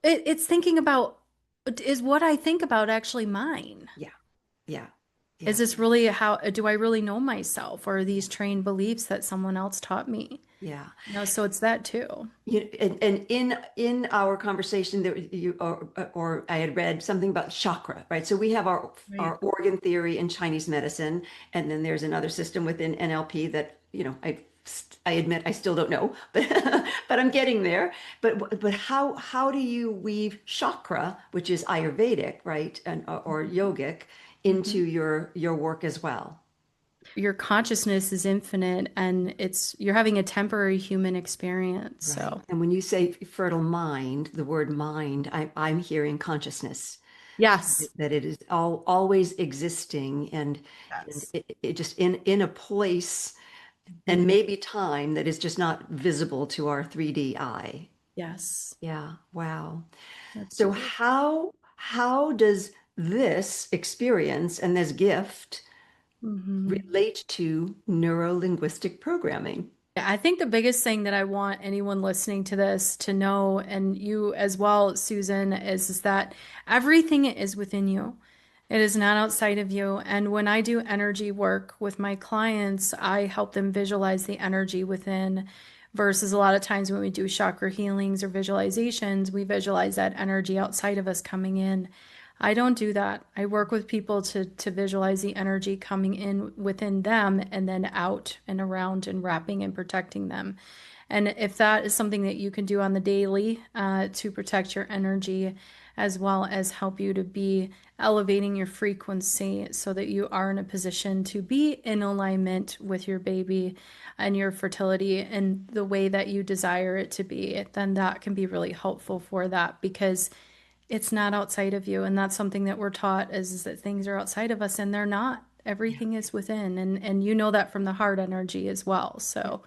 It's thinking about, is what I think about actually mine? Yeah. Yeah. Is Yeah. this really how, do I really know myself, or are these trained beliefs that someone else taught me? Yeah. So it's that too. And in our conversation that or I had read something about chakra, right? So we have Right. our organ theory in Chinese medicine, and then there's another system within NLP that, I admit I still don't know, but but I'm getting there. But how do you weave chakra, which is Ayurvedic, right, and or yogic, into Mhm. your work as well? Your consciousness is infinite, and you're having a temporary human experience. Right. So, And when you say fertile mind, the word mind, I'm hearing consciousness, yes. that it is always existing and Yes. it just in a place and Mhm. maybe time that is just not visible to our 3D eye. Yes. Yeah. Wow. So Absolutely. how does this experience and this gift Mhm. relate to neuro-linguistic programming? Yeah, I think the biggest thing that I want anyone listening to this to know, and you as well, Susan, is that everything is within you. It is not outside of you. And when I do energy work with my clients, I help them visualize the energy within, versus a lot of times when we do chakra healings or visualizations, we visualize that energy outside of us coming in. I don't do that. I work with people to visualize the energy coming in within them and then out and around and wrapping and protecting them. And if that is something that you can do on the daily to protect your energy, as well as help you to be elevating your frequency so that you are in a position to be in alignment with your baby and your fertility in the way that you desire it to be, then that can be really helpful for that, because it's not outside of you. And that's something that we're taught is that things are outside of us, and they're not. Yeah. Everything is within. And you know that from the heart energy as well. Yeah. So,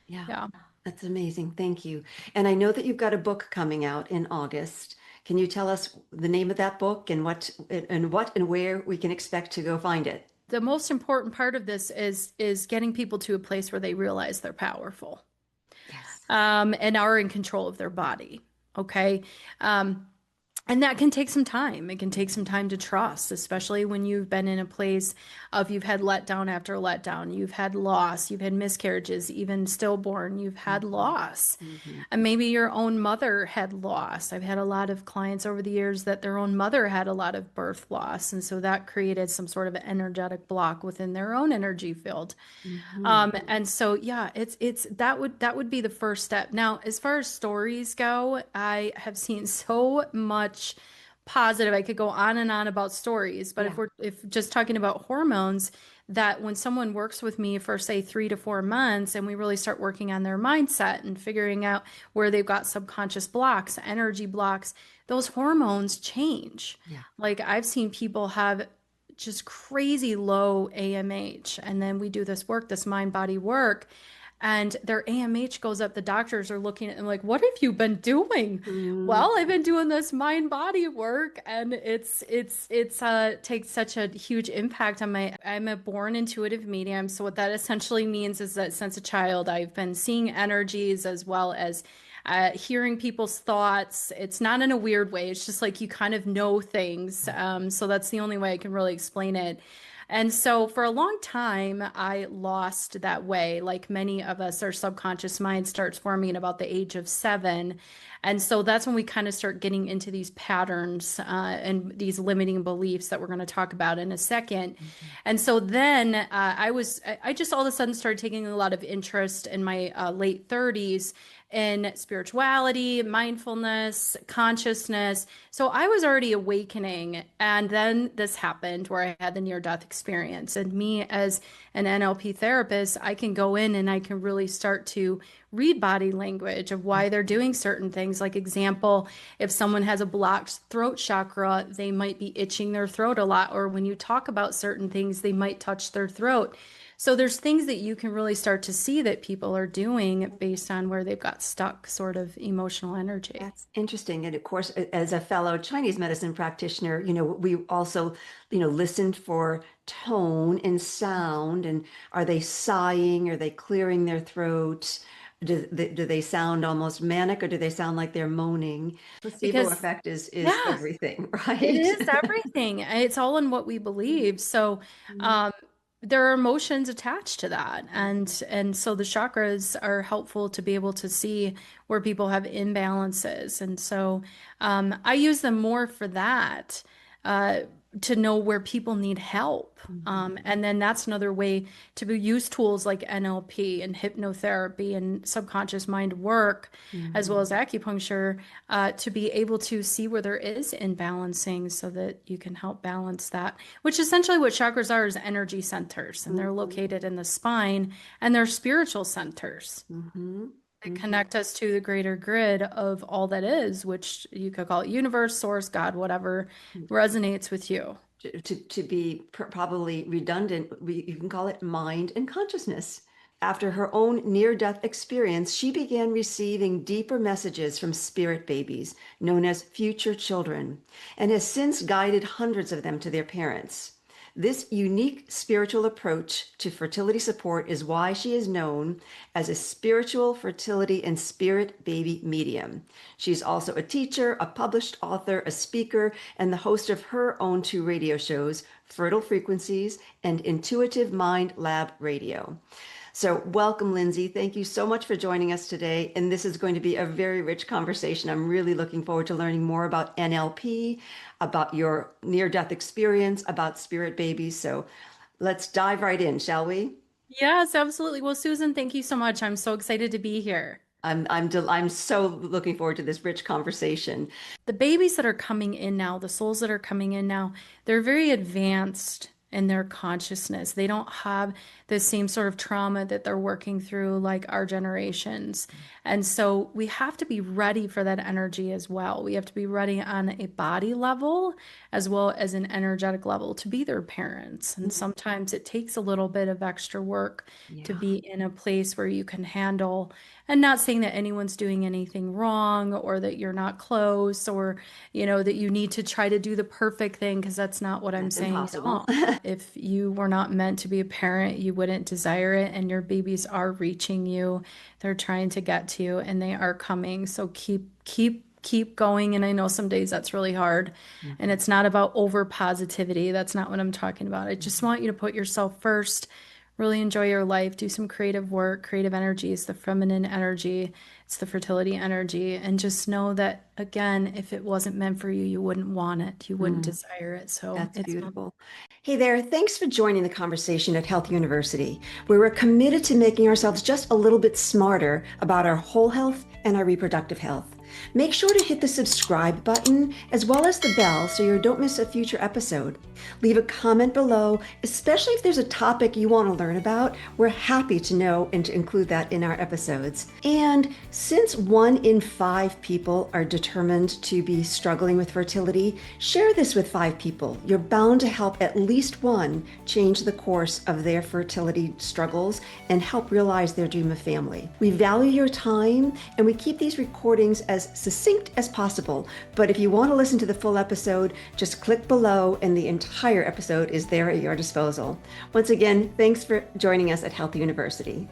Yeah. yeah. That's amazing. Thank you. And I know that you've got a book coming out in August. Can you tell us the name of that book and what and where we can expect to go find it? The most important part of this is getting people to a place where they realize they're powerful, Yes. and are in control of their body. Okay. Um, And that can take some time. It can take some time to trust, especially when you've been in a place of you've had letdown after letdown, you've had loss, you've had miscarriages, even stillborn, you've had Mhm. loss. Mhm. And maybe your own mother had loss. I've had a lot of clients over the years that their own mother had a lot of birth loss. And so that created some sort of energetic block within their own energy field. Mhm. And so yeah, it's that would be the first step. Now, as far as stories go, I have seen so much positive. I could go on and on about stories, but Yeah. if just talking about hormones, that when someone works with me for say 3 to 4 months and we really start working on their mindset and figuring out where they've got subconscious blocks, energy blocks, those hormones change. Yeah. Like I've seen people have just crazy low AMH. And then we do this work, this mind body work, and their AMH goes up. The doctors are looking at them like, what have you been doing? Mm. Well, I've been doing this mind body work, and it's takes such a huge impact on my. I'm a born intuitive medium. So what that essentially means is that since a child, I've been seeing energies as well as hearing people's thoughts. It's not in a weird way. It's just like you kind of know things. So that's the only way I can really explain it. And so for a long time, I lost that way. Like many of us, our subconscious mind starts forming at about the age of 7. And so that's when we kind of start getting into these patterns and these limiting beliefs that we're going to talk about in a second. Mhm. And so then I just all of a sudden started taking a lot of interest in my late 30s in spirituality, mindfulness, consciousness. So I was already awakening. And then this happened where I had the near death experience. And me, as an NLP therapist, I can go in and I can really start to read body language of why they're doing certain things. Like, example, if someone has a blocked throat chakra, they might be itching their throat a lot. Or when you talk about certain things, they might touch their throat. So there's things that you can really start to see that people are doing based on where they've got stuck sort of emotional energy. That's interesting. And of course, as a fellow Chinese medicine practitioner, we also, listened for tone and sound. And are they sighing? Are they clearing their throat? Do they sound almost manic, or do they sound like they're moaning? Placebo Because, effect is yeah, everything, it right? is everything. It's all in what we believe. So, Mhm. um, there are emotions attached to that, Mhm. and so the chakras are helpful to be able to see where people have imbalances, and so I use them more for that, uh, to know where people need help. Mhm. And then that's another way to use tools like NLP and hypnotherapy and subconscious mind work, as well Mhm. as acupuncture, to be able to see where there is imbalancing so that you can help balance that, which essentially what chakras are is energy centers, and they're Mhm. located in the spine, and they're spiritual centers Mhm. that Mhm. connect us to the greater grid of all that is, which you could call it universe, source, God, whatever resonates with you. To be probably redundant, you can call it mind and consciousness. After her own near-death experience, she began receiving deeper messages from spirit babies, known as future children, and has since guided hundreds of them to their parents. This unique spiritual approach to fertility support is why she is known as a spiritual fertility and spirit baby medium. She's also a teacher, a published author, a speaker, and the host of her own two radio shows, Fertile Frequencies and Intuitive Mind Lab Radio. So, welcome, Lindsay. Thank you so much for joining us today. And this is going to be a very rich conversation. I'm really looking forward to learning more about NLP, about your near death experience, about spirit babies. So, let's dive right in, shall we? Yes, absolutely. Well, Susan, thank you so much. I'm so excited to be here. I'm so looking forward to this rich conversation. The babies that are coming in now, the souls that are coming in now, they're very advanced in their consciousness. They don't have the same sort of trauma that they're working through like our generations. And so we have to be ready for that energy as well. We have to be ready on a body level as well as an energetic level to be their parents. And sometimes it takes a little bit of extra work to Yeah, be in a place where you can handle, and not saying that anyone's doing anything wrong or that you're not close or, that you need to try to do the perfect thing, because that's not what I'm that's saying at impossible. all. If you were not meant to be a parent, you wouldn't desire it, and your babies are reaching you. They're trying to get to you and they are coming. So keep going. And I know some days that's really hard. And Mhm. it's not about over positivity. That's not what I'm talking about. I just Mhm. want you to put yourself first. Really enjoy your life, do some creative work. Creative energy is the feminine energy, it's the fertility energy. And just know that, again, if it wasn't meant for you, you wouldn't want it, you wouldn't Mm. desire it. So That's it's not. beautiful. Hey there, thanks for joining the conversation at Health University, where we're committed to making ourselves just a little bit smarter about our whole health and our reproductive health. Make sure to hit the subscribe button as well as the bell so you don't miss a future episode. Leave a comment below, especially if there's a topic you want to learn about. We're happy to know and to include that in our episodes. And since 1 in 5 people are determined to be struggling with fertility, share this with 5 people. You're bound to help at least one change the course of their fertility struggles and help realize their dream of family. We value your time and we keep these recordings as succinct as possible. But if you want to listen to the full episode, just click below and the entire episode is there at your disposal. Once again, thanks for joining us at Health University.